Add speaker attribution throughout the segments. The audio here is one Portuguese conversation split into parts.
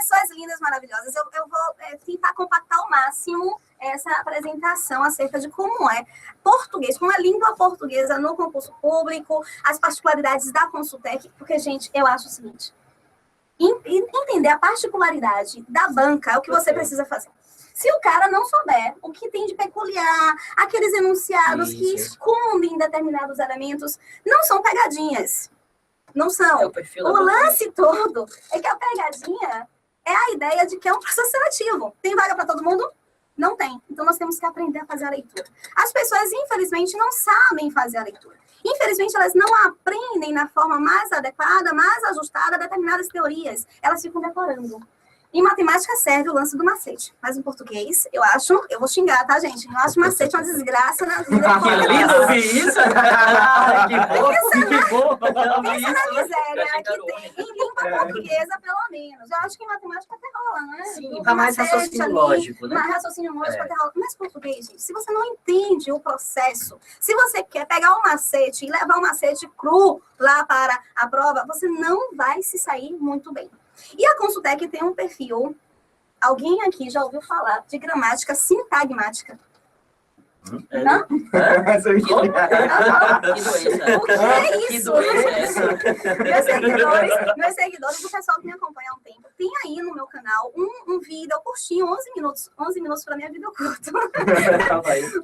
Speaker 1: pessoas lindas, maravilhosas, eu vou tentar compactar ao máximo essa apresentação acerca de como é português, como é língua portuguesa no concurso público, as particularidades da Consultec, porque, gente, eu acho o seguinte, entender a particularidade da banca é o que você precisa fazer. Se o cara não souber o que tem de peculiar, aqueles enunciados que escondem determinados elementos, não são pegadinhas. Não são. O lance todo é que a pegadinha é a ideia de que é um processo seletivo. Tem vaga para todo mundo? Não tem. Então, nós temos que aprender a fazer a leitura. As pessoas, infelizmente, não sabem fazer a leitura. Infelizmente, elas não aprendem na forma mais adequada, mais ajustada a determinadas teorias. Elas ficam decorando. Em matemática serve o lance do macete. Mas em português, eu vou xingar, tá, gente? Eu acho macete uma desgraça na vida.
Speaker 2: Que lindo ouvir isso!
Speaker 1: Pensa na miséria que tem em língua portuguesa, pelo menos. Eu acho que em matemática até rola, né?
Speaker 2: Sim, tá mais raciocínio lógico, né?
Speaker 1: Mais raciocínio lógico até rola. Mas português, gente, se você não entende o processo, se você quer pegar o macete e levar o macete cru lá para a prova, você não vai se sair muito bem. E a Consultec tem um perfil, alguém aqui já ouviu falar de gramática sintagmática? Não? O que é isso? Meus seguidores, o pessoal que me acompanha há um tempo, tem aí no meu canal um vídeo curtinho, 11 minutos para minha vida eu curto.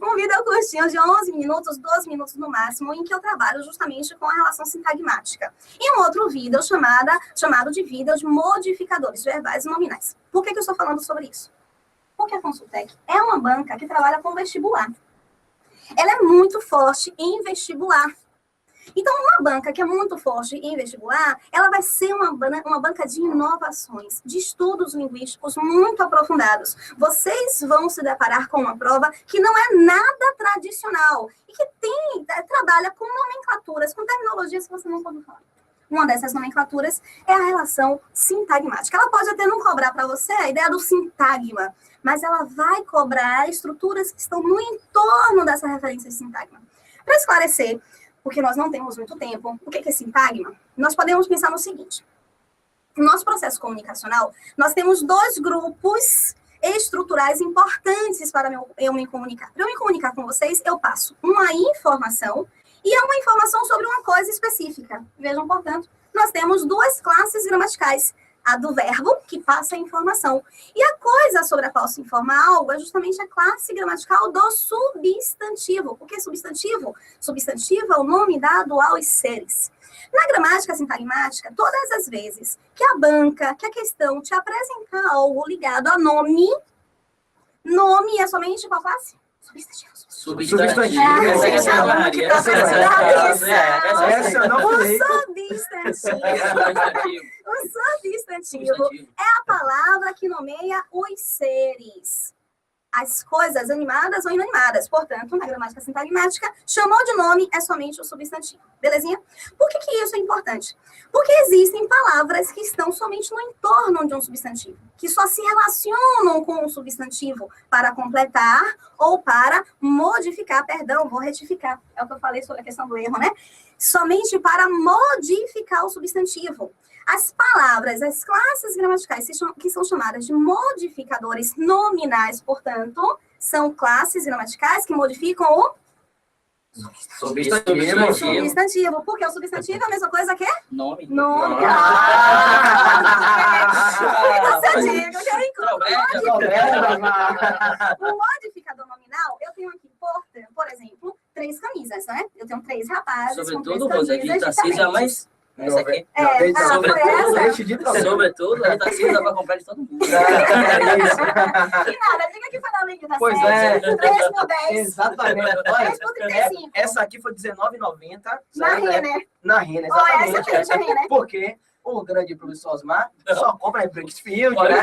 Speaker 1: Um vídeo curtinho de 11 minutos, 12 minutos no máximo, em que eu trabalho justamente com a relação sintagmática. E um outro vídeo chamado de vídeo de modificadores verbais e nominais. Por que eu estou falando sobre isso? Porque a Consultec é uma banca que trabalha com vestibular. Ela é muito forte em vestibular. Então, uma banca que é muito forte em vestibular, ela vai ser uma banca de inovações, de estudos linguísticos muito aprofundados. Vocês vão se deparar com uma prova que não é nada tradicional e que trabalha com nomenclaturas, com terminologias que você não pode falar. Uma dessas nomenclaturas é a relação sintagmática. Ela pode até não cobrar para você a ideia do sintagma, mas ela vai cobrar estruturas que estão no entorno dessa referência de sintagma. Para esclarecer, porque nós não temos muito tempo, o que é sintagma? Nós podemos pensar no seguinte. No nosso processo comunicacional, nós temos dois grupos estruturais importantes para eu me comunicar. Para eu me comunicar com vocês, eu passo uma informação e é uma informação sobre uma coisa específica. Vejam, portanto, nós temos duas classes gramaticais. A do verbo, que passa a informação. E a coisa sobre a qual se informa algo é justamente a classe gramatical do substantivo. O que é substantivo? Substantivo é o nome dado aos seres. Na gramática sintagmática, todas as vezes que a banca, que a questão te apresentar algo ligado a nome é somente qual classe? Substantivo.
Speaker 2: Substantivo.
Speaker 1: Essa eu não falei. O substantivo é a palavra que nomeia os seres. As coisas animadas ou inanimadas. Portanto, na gramática sintagmática, chamou de nome é somente o substantivo. Belezinha? Por que isso é importante? Porque existem palavras que estão somente no entorno de um substantivo, que só se relacionam com um substantivo para completar ou para modificar, vou retificar. É o que eu falei sobre a questão do erro, né? Somente para modificar o substantivo. As palavras, as classes gramaticais que são chamadas de modificadores nominais, portanto, são classes gramaticais que modificam o substantivo. Porque o substantivo é a mesma coisa que
Speaker 2: nome.
Speaker 1: O modificador nominal, eu tenho aqui, por exemplo, 3 camisas, né? Eu tenho 3 rapazes com 3 camisas diferentes.
Speaker 2: Essa aqui.
Speaker 1: Sobretudo,
Speaker 2: a Tarcísio dá pra comprar de todo mundo.
Speaker 1: E nada, diga que foi na lei da
Speaker 3: Pois
Speaker 1: série.
Speaker 3: é.
Speaker 1: 3 por 10.
Speaker 3: Exatamente.
Speaker 1: 3 por 35.
Speaker 3: Essa aqui foi R$19,90.
Speaker 1: Na Renner.
Speaker 3: Na Renner,
Speaker 1: Olha,
Speaker 3: exatamente.
Speaker 1: essa tem, né?
Speaker 3: Porque o grande professor Osmar só compra em Brickfield, né?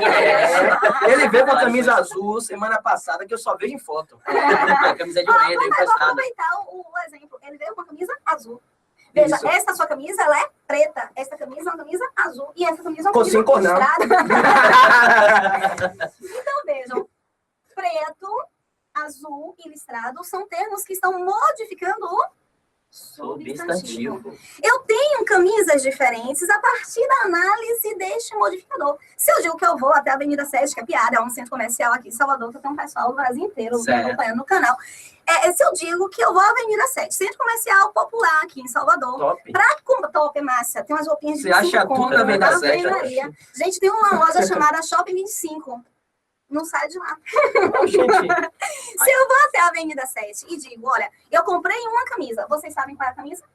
Speaker 3: Ele veio com a camisa azul semana passada, que eu só vejo em foto.
Speaker 2: A camisa de orelha,
Speaker 1: Vou
Speaker 2: emprestada.
Speaker 1: aproveitar o exemplo. Ele veio com a camisa azul. Veja,
Speaker 3: Isso.
Speaker 1: essa sua camisa, ela é preta. Essa camisa é uma camisa azul. E essa camisa é uma
Speaker 3: Com
Speaker 1: camisa
Speaker 3: 5 não.
Speaker 1: listrada. Então, vejam. Preto, azul e listrado são termos que estão modificando o Substantivo. Eu tenho camisas diferentes a partir da análise deste modificador. Se eu digo que eu vou até a Avenida 7, que é piada, é um centro comercial aqui em Salvador, que tem um pessoal do Brasil inteiro acompanhando no canal. Se eu digo que eu vou à Avenida 7, centro comercial popular aqui em Salvador.
Speaker 3: Top.
Speaker 1: Top, Márcia. Tem umas roupinhas de
Speaker 3: Você acha tudo na Avenida 7?
Speaker 1: Gente, tem uma loja chamada Shopping 25. Não sai de lá. Se eu vou até a Avenida 7 e digo, olha, eu comprei uma camisa. Vocês sabem qual é a camisa?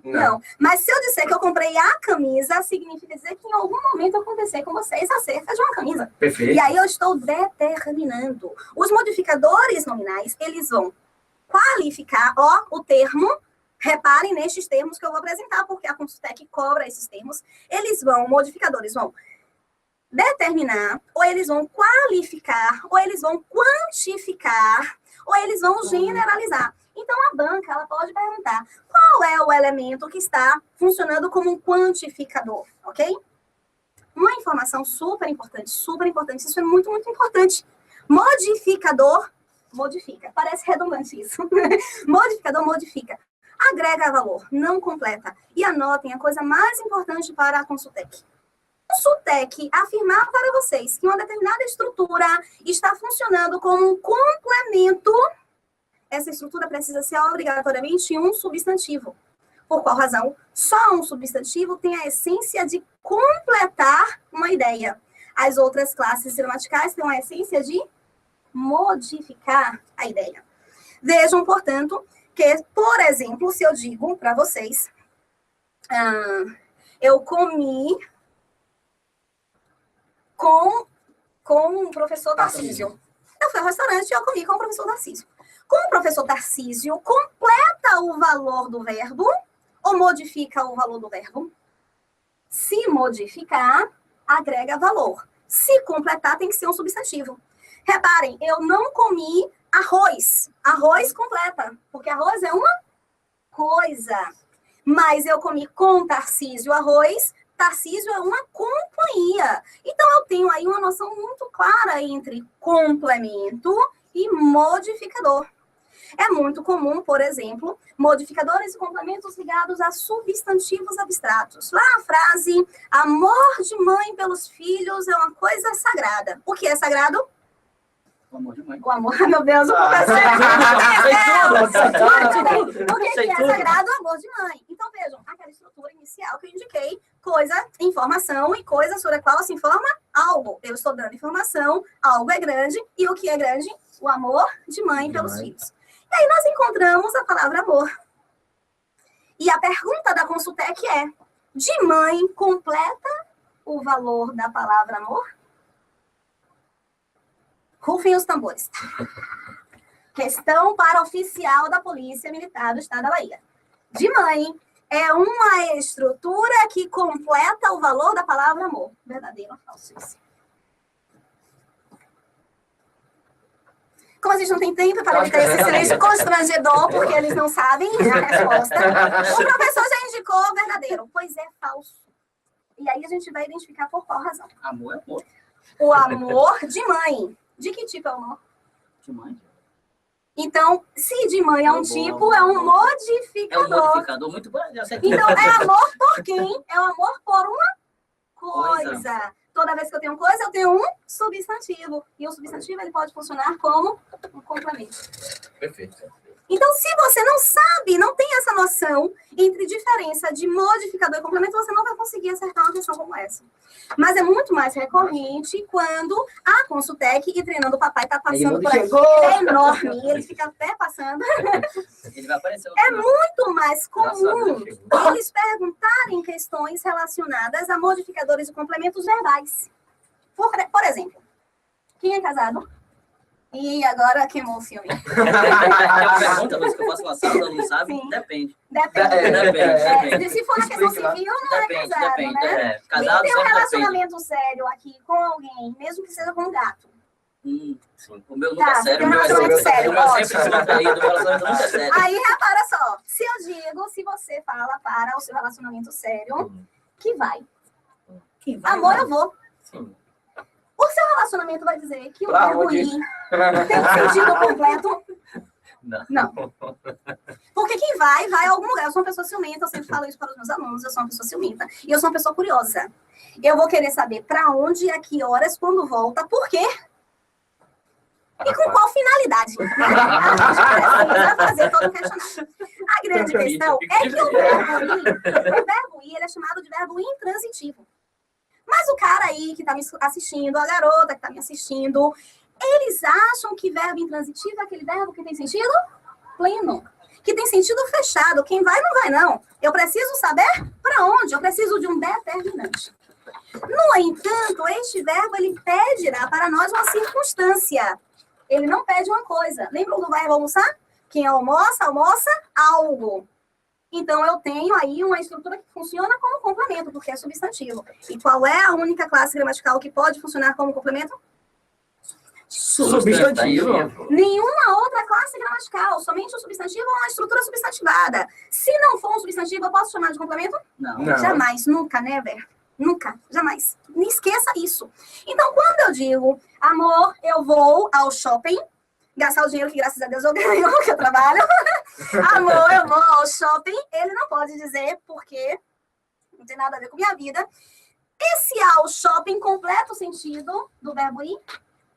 Speaker 1: Não. Mas se eu disser que eu comprei a camisa, significa dizer que em algum momento eu conversei com vocês acerca de uma camisa.
Speaker 3: Perfeito.
Speaker 1: E aí eu estou determinando. Os modificadores nominais, eles vão qualificar, o termo. Reparem nestes termos que eu vou apresentar, porque a Consultec cobra esses termos. Modificadores vão determinar, ou eles vão qualificar, ou eles vão quantificar, ou eles vão generalizar. Então, a banca ela pode perguntar qual é o elemento que está funcionando como um quantificador, ok? Uma informação super importante, isso é muito, muito importante. Modificador, modifica. Parece redundante isso. Modificador, modifica. Agrega valor, não completa. E anotem a coisa mais importante para a Consultec. Consultec afirmar para vocês que uma determinada estrutura está funcionando como um complemento, essa estrutura precisa ser obrigatoriamente um substantivo. Por qual razão? Só um substantivo tem a essência de completar uma ideia. As outras classes gramaticais têm a essência de modificar a ideia. Vejam, portanto, que, por exemplo, se eu digo para vocês, eu comi com o professor Tarcísio. Eu fui ao restaurante e eu comi com o professor Tarcísio. Com o professor Tarcísio, completa o valor do verbo ou modifica o valor do verbo? Se modificar, agrega valor. Se completar, tem que ser um substantivo. Reparem, eu não comi arroz. Arroz completa, porque arroz é uma coisa. Mas eu comi com Tarcísio arroz. Tarcísio é uma companhia. Então, eu tenho aí uma noção muito clara entre complemento e modificador. É muito comum, por exemplo, modificadores e complementos ligados a substantivos abstratos. Lá a frase, amor de mãe pelos filhos é uma coisa sagrada. O que é sagrado?
Speaker 2: O amor de mãe.
Speaker 1: O amor, meu Deus, o professor. O que é sagrado? O amor de mãe. Então, vejam, aquela estrutura inicial que eu indiquei, coisa, informação e coisa sobre a qual se informa algo. Eu estou dando informação, algo é grande, e o que é grande? O amor de mãe pelos filhos. E aí nós encontramos a palavra amor. E a pergunta da Consultec é, de mãe completa o valor da palavra amor? Rufem os tambores. Questão para oficial da Polícia Militar do Estado da Bahia. De mãe é uma estrutura que completa o valor da palavra amor. Verdadeiro ou falso isso? Como a gente não tem tempo para evitar esse silêncio constrangedor, porque eles não sabem a resposta, o professor já indicou verdadeiro. Pois é, falso. E aí a gente vai identificar por qual razão.
Speaker 2: Amor é amor.
Speaker 1: O amor de mãe. De que tipo é o amor?
Speaker 2: De mãe.
Speaker 1: Então, se de mãe é um tipo, é um modificador.
Speaker 2: É um modificador muito bom.
Speaker 1: Então, é amor por quem? É o amor por uma coisa. Toda vez que eu tenho coisa, eu tenho um substantivo. E o substantivo ele pode funcionar como um complemento.
Speaker 3: Perfeito.
Speaker 1: Então, se você não sabe, não tem essa noção entre diferença de modificador e complemento, você não vai conseguir acertar uma questão como essa. Mas é muito mais recorrente quando a Consultec e Treinando o Papai está passando por aqui. É enorme, ele fica até passando.
Speaker 2: Ele vai aparecer.
Speaker 1: É muito mais comum eles perguntarem questões relacionadas a modificadores e complementos verbais. Por exemplo, quem é casado? E agora queimou o filme.
Speaker 2: É uma pergunta, mas que eu faço na sala, não sabe?
Speaker 1: Sim.
Speaker 2: Depende.
Speaker 1: Depende. Se for na questão civil, não é casado,
Speaker 2: depende,
Speaker 1: né?
Speaker 2: Casado
Speaker 1: Quem tem um
Speaker 2: sempre
Speaker 1: relacionamento sério aqui com alguém, mesmo que seja com um gato.
Speaker 2: Sim. O meu nunca é sério.
Speaker 1: Tem um relacionamento sério,
Speaker 2: O meu
Speaker 1: ótimo.
Speaker 2: sempre descontraído, o relacionamento nunca é sério.
Speaker 1: Aí, repara só. Se eu digo, se você fala para o seu relacionamento sério, que vai. Amor, eu vou.
Speaker 2: Sim.
Speaker 1: O seu relacionamento vai dizer que o
Speaker 3: Pra
Speaker 1: verbo
Speaker 3: onde?
Speaker 1: ir tem um sentido completo?
Speaker 2: Não.
Speaker 1: Não. Porque Porque quem vai a algum lugar. Eu sou uma pessoa ciumenta, eu sempre falo isso para os meus alunos, eu sou uma pessoa ciumenta. E eu sou uma pessoa curiosa. Eu vou querer saber para onde, a que horas, quando volta, por quê? E com qual finalidade? A gente precisa fazer todo o questionário. A grande questão é que o verbo ir, ele é chamado de verbo intransitivo. Mas o cara aí que está me assistindo, a garota que está me assistindo, eles acham que verbo intransitivo é aquele verbo que tem sentido pleno, que tem sentido fechado. Quem vai, não vai, não. Eu preciso saber para onde. Eu preciso de um determinante. No entanto, este verbo, ele pedirá para nós uma circunstância. Ele não pede uma coisa. Lembram do verbo almoçar? Quem almoça, almoça algo. Então, eu tenho aí uma estrutura que funciona como complemento, porque é substantivo. E qual é a única classe gramatical que pode funcionar como complemento?
Speaker 3: Substantivo.
Speaker 1: Nenhuma outra classe gramatical, somente o substantivo ou uma estrutura substantivada. Se não for um substantivo, eu posso chamar de complemento?
Speaker 2: Não.
Speaker 1: Jamais, nunca, never. Nunca, jamais. Não esqueça isso. Então, quando eu digo, amor, eu vou ao shopping, gastar o dinheiro que, graças a Deus, eu ganho, que eu trabalho. Amor, eu vou ao shopping. Ele não pode dizer, porque não tem nada a ver com minha vida. Esse ao shopping completa o sentido do verbo ir?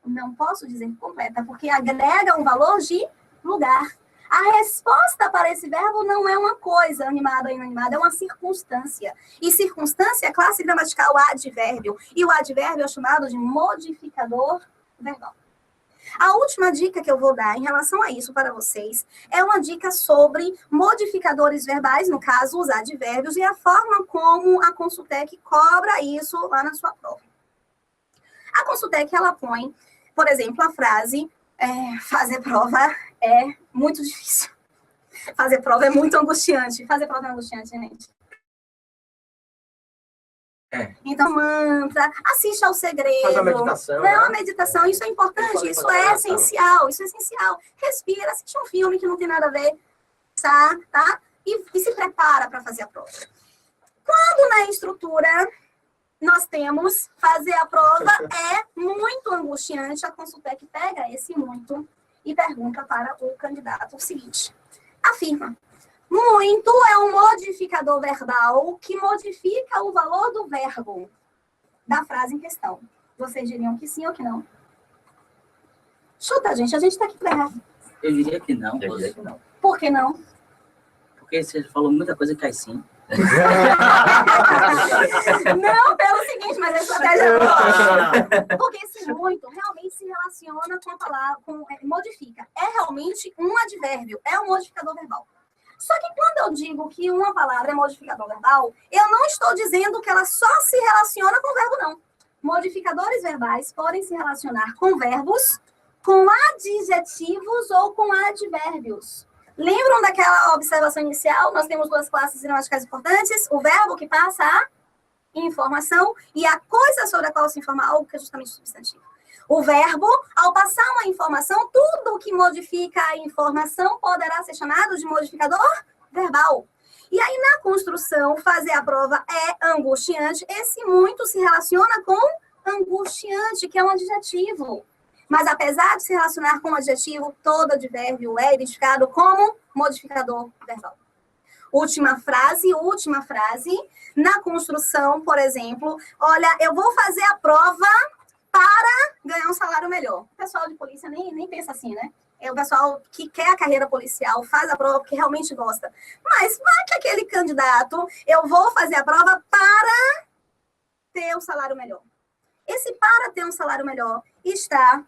Speaker 1: Não posso dizer que completa, porque agrega um valor de lugar. A resposta para esse verbo não é uma coisa animada ou inanimada, é uma circunstância. E circunstância é classe gramatical advérbio. E o advérbio é chamado de modificador verbal. A última dica que eu vou dar em relação a isso para vocês é uma dica sobre modificadores verbais, no caso, os advérbios, e a forma como a Consultec cobra isso lá na sua prova. A Consultec, ela põe, por exemplo, a frase fazer prova é muito difícil. Fazer prova é muito angustiante. Fazer prova é angustiante, gente. Então, mantra, assiste ao segredo.
Speaker 3: Faz uma meditação.
Speaker 1: Não é uma meditação, isso é importante, isso é essencial, isso é essencial. Respira, assiste um filme que não tem nada a ver, tá? E se prepara para fazer a prova. Quando na estrutura nós temos fazer a prova é muito angustiante, a Consultec pega esse muito e pergunta para o candidato o seguinte. Afirma. Muito é um modificador verbal que modifica o valor do verbo da frase em questão. Vocês diriam que sim ou que não? Chuta, gente. A gente está aqui para errar.
Speaker 2: Eu diria que não.
Speaker 1: Por que não?
Speaker 2: Porque você falou muita coisa que cai sim.
Speaker 1: Não, pelo seguinte, mas a estratégia é boa. Porque esse muito realmente se relaciona com a palavra, modifica. É realmente um advérbio, é um modificador verbal. Só que quando eu digo que uma palavra é modificador verbal, eu não estou dizendo que ela só se relaciona com o verbo, não. Modificadores verbais podem se relacionar com verbos, com adjetivos ou com advérbios. Lembram daquela observação inicial? Nós temos duas classes gramaticais importantes. O verbo que passa a informação e a coisa sobre a qual se informa algo, que é justamente o substantivo. O verbo, ao passar uma informação, tudo que modifica a informação poderá ser chamado de modificador verbal. E aí, na construção, fazer a prova é angustiante. Esse muito se relaciona com angustiante, que é um adjetivo. Mas, apesar de se relacionar com um adjetivo, todo advérbio é identificado como modificador verbal. Última frase. Na construção, por exemplo, olha, eu vou fazer a prova para ganhar um salário melhor. O pessoal de polícia nem pensa assim, né? É o pessoal que quer a carreira policial, faz a prova porque realmente gosta. Mas vai que aquele candidato, eu vou fazer a prova para ter um salário melhor. Esse para ter um salário melhor está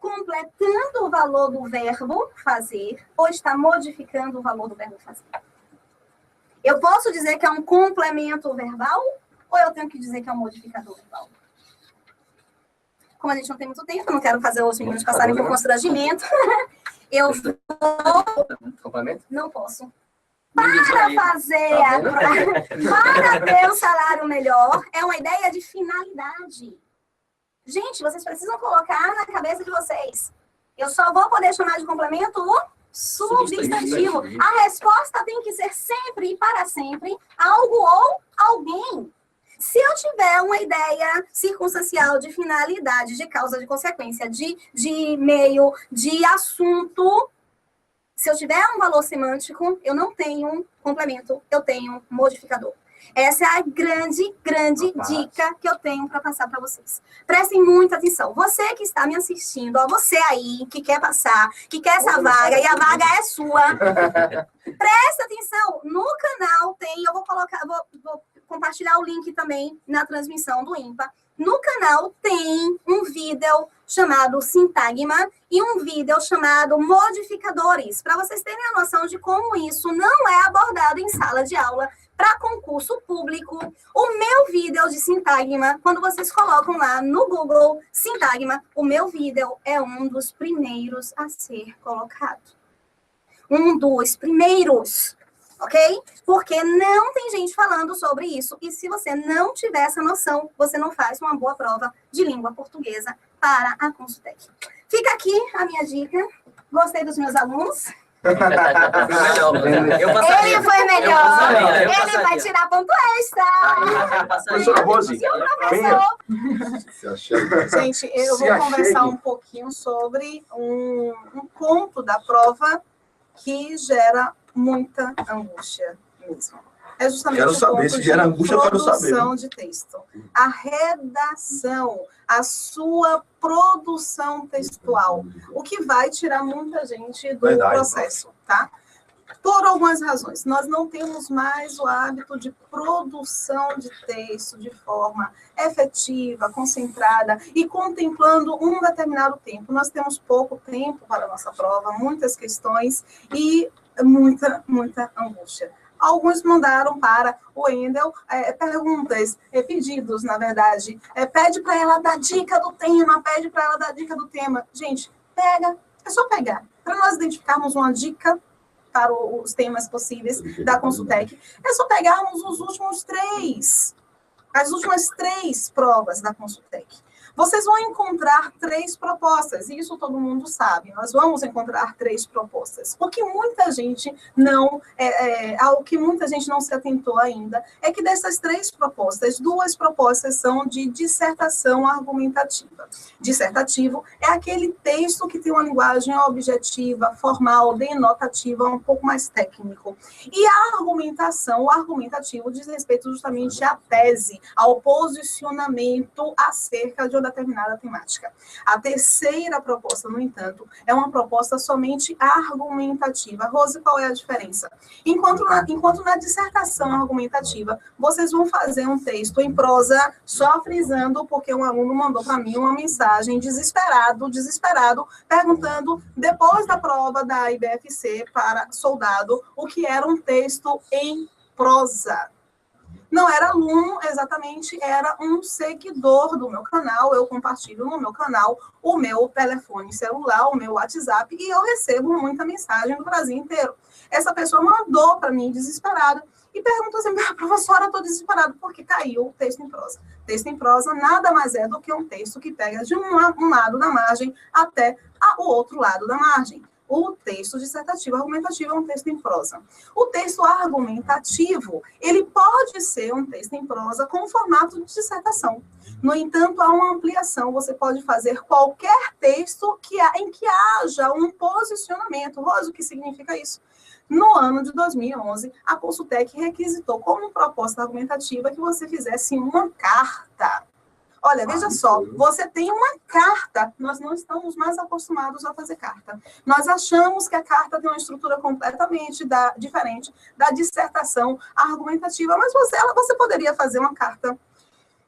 Speaker 1: completando o valor do verbo fazer ou está modificando o valor do verbo fazer? Eu posso dizer que é um complemento verbal ou eu tenho que dizer que é um modificador verbal? Como a gente não tem muito tempo, eu não quero fazer os meninos passarem por constrangimento. Eu vou...
Speaker 3: Complemento?
Speaker 1: Não posso. Para fazer para ter um salário melhor, é uma ideia de finalidade. Gente, vocês precisam colocar na cabeça de vocês. Eu só vou poder chamar de complemento o substantivo. A resposta tem que ser sempre e para sempre algo ou alguém. Se eu tiver uma ideia circunstancial de finalidade, de causa, de consequência, de meio, de assunto, Se eu tiver um valor semântico, eu não tenho complemento, eu tenho modificador. Essa é a grande dica que eu tenho para passar para vocês. Prestem muita atenção. Você que está me assistindo, ó, você aí que quer passar, que quer essa vaga, e a vaga é sua. Presta atenção. No canal tem, eu vou colocar, vou compartilhar o link também na transmissão do IMPA. No canal tem um vídeo chamado Sintagma e um vídeo chamado Modificadores, para vocês terem a noção de como isso não é abordado em sala de aula para concurso público. O meu vídeo de Sintagma, quando vocês colocam lá no Google Sintagma, o meu vídeo é um dos primeiros a ser colocado. Um dos primeiros. Ok? Porque não tem gente falando sobre isso. E se você não tiver essa noção, você não faz uma boa prova de língua portuguesa para a Consultec. Fica aqui a minha dica. Gostei dos meus alunos. Ele foi melhor. Ele vai tirar ponto extra.
Speaker 4: Professora Rose,
Speaker 1: E o professor?
Speaker 5: Gente, eu vou conversar um pouquinho sobre um ponto da prova que gera muita angústia mesmo. É justamente
Speaker 4: quero
Speaker 5: o
Speaker 4: saber
Speaker 5: ponto
Speaker 4: se gera
Speaker 5: de
Speaker 4: angústia, eu quero saber.
Speaker 5: produção de texto. A redação, a sua produção textual, o que vai tirar muita gente do processo, tá? Por algumas razões. Nós não temos mais o hábito de produção de texto de forma efetiva, concentrada e contemplando um determinado tempo. Nós temos pouco tempo para a nossa prova, muitas questões e muita angústia. Alguns mandaram para o Wendel perguntas, pedidos, na verdade. Pede para ela dar dica do tema, pede para ela dar dica do tema. Gente, pega, é só pegar. Para nós identificarmos uma dica para os temas possíveis da Consultec, é só pegarmos as últimas três provas da Consultec. Vocês vão encontrar 3 propostas, e isso todo mundo sabe. Nós vamos encontrar 3 propostas. O que muita gente ao que muita gente não se atentou ainda é que dessas 3 propostas, 2 propostas são de dissertação argumentativa. Dissertativo é aquele texto que tem uma linguagem objetiva, formal, denotativa, um pouco mais técnico. E a argumentação, o argumentativo, diz respeito justamente à tese, ao posicionamento acerca de uma determinada temática. A terceira proposta, no entanto, é uma proposta somente argumentativa. Rose, qual é a diferença? Enquanto na dissertação argumentativa, vocês vão fazer um texto em prosa, só frisando, porque um aluno mandou para mim uma mensagem desesperado, perguntando, depois da prova da IBFC para soldado, o que era um texto em prosa. Não era aluno, exatamente, era um seguidor do meu canal. Eu compartilho no meu canal o meu telefone celular, o meu WhatsApp, e eu recebo muita mensagem do Brasil inteiro. Essa pessoa mandou para mim, desesperada, e perguntou assim, professora, eu estou desesperada, porque caiu o texto em prosa. Texto em prosa nada mais é do que um texto que pega de um lado da margem até o outro lado da margem. O texto dissertativo argumentativo é um texto em prosa. O texto argumentativo, ele pode ser um texto em prosa com formato de dissertação. No entanto, há uma ampliação. Você pode fazer qualquer texto em que haja um posicionamento. Rosa, o que significa isso? No ano de 2011, a Consultec requisitou como proposta argumentativa que você fizesse uma carta. Olha, veja só, você tem uma carta, nós não estamos mais acostumados a fazer carta. Nós achamos que a carta tem uma estrutura completamente diferente da dissertação argumentativa, mas você poderia fazer uma carta.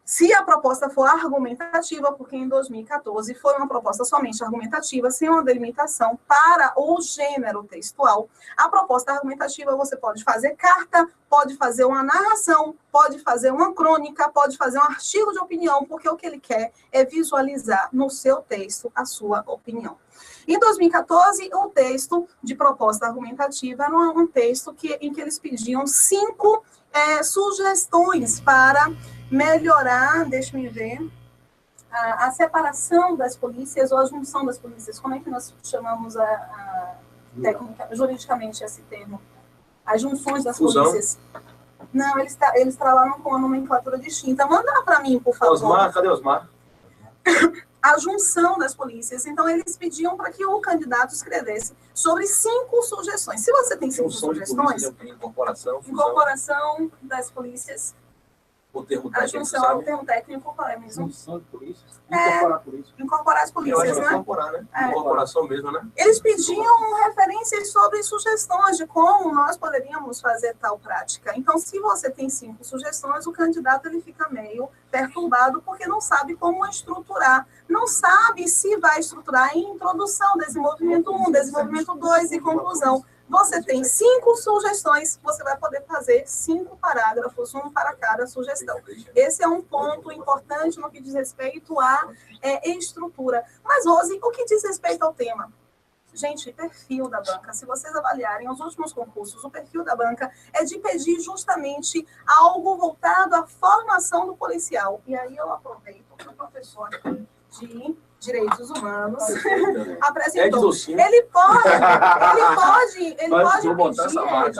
Speaker 5: Se a proposta for argumentativa, porque em 2014 foi uma proposta somente argumentativa, sem uma delimitação para o gênero textual, a proposta argumentativa você pode fazer carta, pode fazer uma narração, pode fazer uma crônica, pode fazer um artigo de opinião, porque o que ele quer é visualizar no seu texto a sua opinião. Em 2014, o texto de proposta argumentativa era um texto em que eles pediam 5 sugestões para melhorar, deixa eu ver, a separação das polícias ou a junção das polícias. Como é que nós chamamos juridicamente esse termo? As junções das polícias. Não, eles trabalham com a nomenclatura distinta. Manda para mim, por favor.
Speaker 4: Osmar, cadê Osmar?
Speaker 5: a junção das polícias. Então, eles pediam para que o candidato escrevesse sobre 5 sugestões. Se você tem 5 sugestões, incorporação das polícias,
Speaker 3: O termo
Speaker 5: a
Speaker 3: técnico,
Speaker 5: junção,
Speaker 3: sabe?
Speaker 5: o termo técnico, qual é mesmo?
Speaker 4: Junção de polícia.
Speaker 5: É.
Speaker 4: Incorporar a polícia.
Speaker 5: Incorporar as
Speaker 3: Eu acho
Speaker 5: polícias,
Speaker 3: que é
Speaker 5: né?
Speaker 3: incorporar, né?
Speaker 5: É.
Speaker 3: Incorporação mesmo, né?
Speaker 5: Eles pediam referências sobre sugestões de como nós poderíamos fazer tal prática. Então, se você tem 5 sugestões, o candidato ele fica meio perturbado porque não sabe como estruturar. Não sabe se vai estruturar em introdução, desenvolvimento 1, desenvolvimento 2 e conclusão. Você tem 5 sugestões, você vai poder fazer 5 parágrafos, um para cada sugestão. Esse é um ponto importante no que diz respeito à estrutura. Mas, Rose, o que diz respeito ao tema? Gente, perfil da banca. Se vocês avaliarem os últimos concursos, o perfil da banca é de pedir justamente algo voltado à formação do policial. E aí eu aproveito que o professor aqui de Direitos Humanos apresentou. Ele pode pedir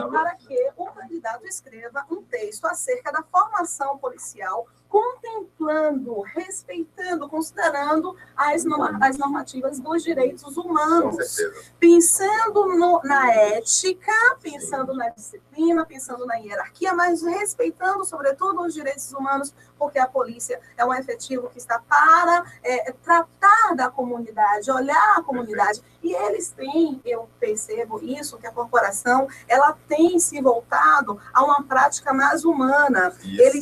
Speaker 5: para que o candidato escreva um texto acerca da formação policial, contemplando, respeitando, considerando as normativas dos direitos humanos, pensando na ética, pensando na disciplina, pensando na hierarquia, mas respeitando, sobretudo, os direitos humanos, porque a polícia é um efetivo que está para tratar da comunidade, olhar a comunidade. E eles têm, eu percebo isso, que a corporação ela tem se voltado a uma prática mais humana. Ela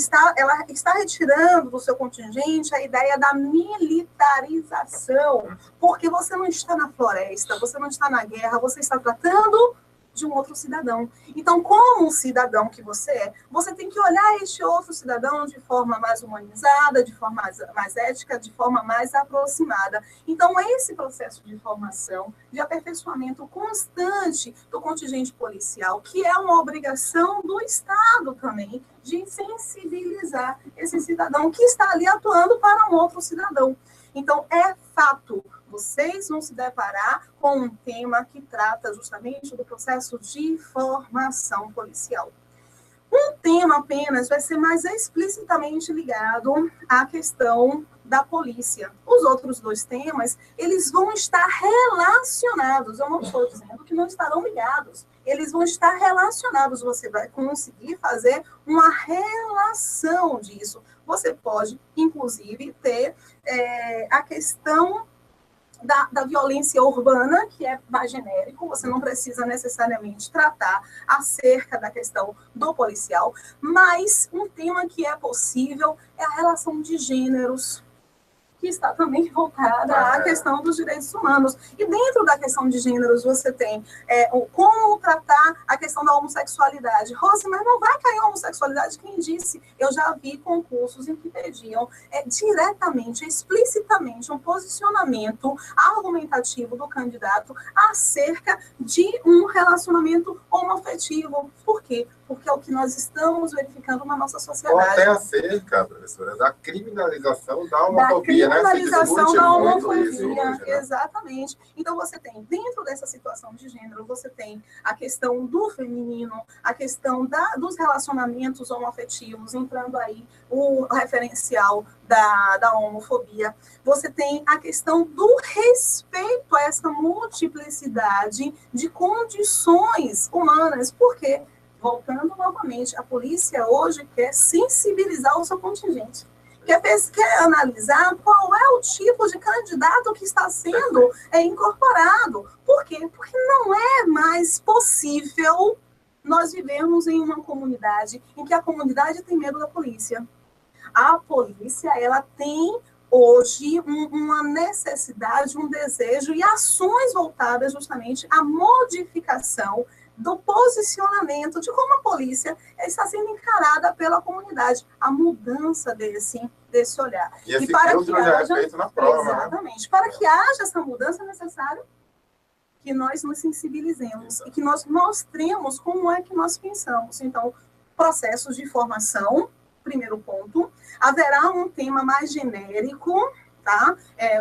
Speaker 5: está retirando do seu contingente a ideia da militarização, porque você não está na floresta, você não está na guerra, você está tratando de um outro cidadão. Então, como um cidadão que você é, você tem que olhar este outro cidadão de forma mais humanizada, de forma mais ética, de forma mais aproximada. Então, esse processo de formação, de aperfeiçoamento constante do contingente policial, que é uma obrigação do Estado também, de sensibilizar esse cidadão que está ali atuando para um outro cidadão. Então, é fato, vocês vão se deparar com um tema que trata justamente do processo de formação policial. Um tema apenas vai ser mais explicitamente ligado à questão da polícia. Os outros 2 temas, eles vão estar relacionados. Eu não estou dizendo que não estarão ligados. Eles vão estar relacionados. Você vai conseguir fazer uma relação disso. Você pode, inclusive, ter a questão da violência urbana, que é mais genérico, você não precisa necessariamente tratar acerca da questão do policial, mas um tema que é possível é a relação de gêneros, que está também voltada à questão dos direitos humanos. E dentro da questão de gêneros, você tem como tratar a questão da homossexualidade. Rose, mas não vai cair a homossexualidade? Quem disse? Eu já vi concursos em que pediam diretamente, explicitamente, um posicionamento argumentativo do candidato acerca de um relacionamento homoafetivo. Por quê? Porque é o que nós estamos verificando na nossa sociedade.
Speaker 6: Ou até acerca, professora, da criminalização da homofobia, né?
Speaker 5: Criminalização da homofobia,
Speaker 6: hoje, né?
Speaker 5: exatamente. Então, você tem, dentro dessa situação de gênero, você tem a questão do feminino, a questão dos relacionamentos homoafetivos, entrando aí o referencial da homofobia. Você tem a questão do respeito a essa multiplicidade de condições humanas. Por quê? Voltando novamente, a polícia hoje quer sensibilizar o seu contingente. Quer analisar qual é o tipo de candidato que está sendo incorporado. Por quê? Porque não é mais possível nós vivermos em uma comunidade em que a comunidade tem medo da polícia. A polícia, ela tem hoje uma necessidade, um desejo e ações voltadas justamente à modificação do posicionamento de como a polícia está sendo encarada pela comunidade, a mudança desse olhar.
Speaker 6: E esse filtro já é feito na prova,
Speaker 5: exatamente. Né? Para que haja essa mudança, é necessário que nós nos sensibilizemos e que nós mostremos como é que nós pensamos. Então, processos de formação, primeiro ponto. Haverá um tema mais genérico, tá?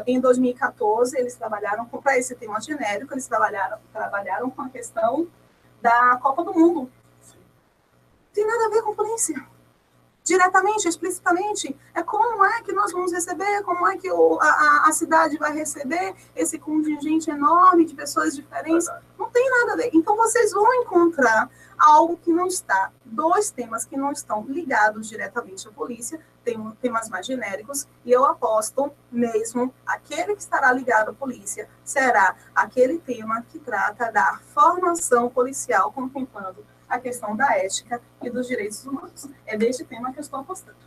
Speaker 5: Em 2014, eles trabalharam para esse tema genérico, eles trabalharam com a questão da Copa do Mundo. Tem nada a ver com polícia. diretamente, explicitamente, como é que nós vamos receber, como é que a cidade vai receber esse contingente enorme de pessoas diferentes. Não tem nada a ver. Então, vocês vão encontrar algo que não está, 2 temas que não estão ligados diretamente à polícia, tem temas mais genéricos, e eu aposto mesmo, aquele que estará ligado à polícia será aquele tema que trata da formação policial, contemplando a questão da ética e dos direitos humanos. É deste tema que eu estou apostando.